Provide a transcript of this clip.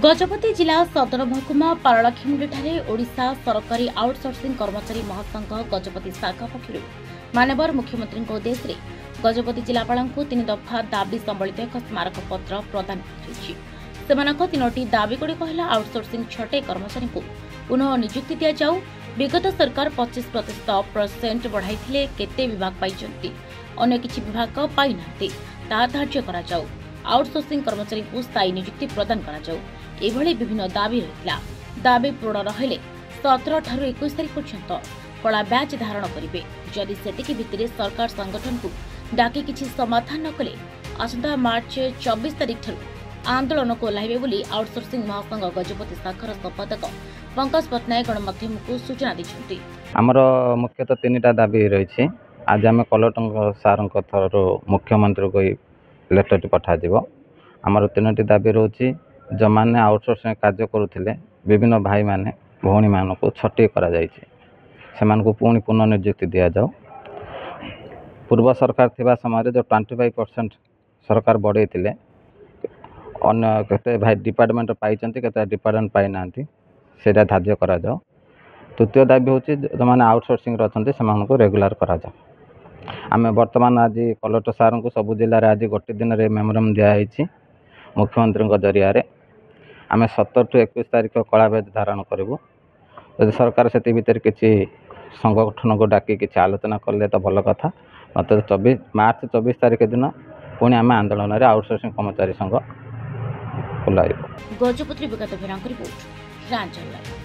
गजपति जिला सदर महकुमा पारलाखेमुंडी ओडिशा सरकारी आउटसोर्सिंग कर्मचारी महासंघ गजपति शाखा पक्षर मानवर मुख्यमंत्री उद्देश्य में गजपति जिलापाल को 3 दफा दाबी संबलित एक स्मारक पत्र प्रदान कर तीनोटी दाबीगुड़िक आउटसोर्सिंग 6 कर्मचारी को पुनः नियुक्ति दि जाऊ। विगत सरकार 25% बढ़ाई केते विभाग पाई अन्य किछि विभाग पाई नांती ता धार्य करा जाऊ। आउटसोर्सिंग कर्मचारी को स्थायी नियुक्ति प्रदान करा जाऊ। एभली विभिन्न दाबी रहितला। दाबी पूर्ण रहले 17 ठारू 21 तारिख पर्यंत कला बैच धारण करिवे। जदि सेतिकी भितरे सरकार संगठन को डाकी किछि समाधान न कले आसंता मार्च 24 तारिख ठारू आंदोलन को ओह्लाइबे बोली आउटसोर्सिंग महासंघ गजपति शाखार संपादक पंकज पटनायक गणमाध्यम को सूचना दी। आमर मुख्यतः 3टा दाबी रही। आज आम कलेक्टर सार थर मुख्यमंत्री को लेटर पठा आमर 3टी दाबी रोचे। जो मैंने आउटसोर्सिंग कार्य करुले विभिन्न भाई माने भौणी मान को छटी कर पुणी पुनर्नियुक्ति दि जाऊ। पूर्व सरकार थिबा समय जो 25% सरकार बढ़े अन्य केते भाई डिपार्टमेंट पाई केते डिपार्टमेंट पाई ना सेटा धार्य करा जाऊ। तृतीय दाबी हूँ जो मैंने आउटसोर्सिंग से रेगुलर करा जाऊ। आम बर्तमान आज कलेक्टर सार को सब जिले में आज गोटे दिन में मेमोरांडम दिखाई मुख्यमंत्री जरिया आम 17 टू 21 तारिख कला बैच धारण करूँ। यदि सरकार से भितर किसी संगठन को डाकी किसी आलोचना कले तो भल कथा। मत मार्च 24 तारिख दिन पुणी आम आंदोलन में आउटसोर्सिंग कर्मचारी संघ खोल। गजपति विगत रिपोर्ट।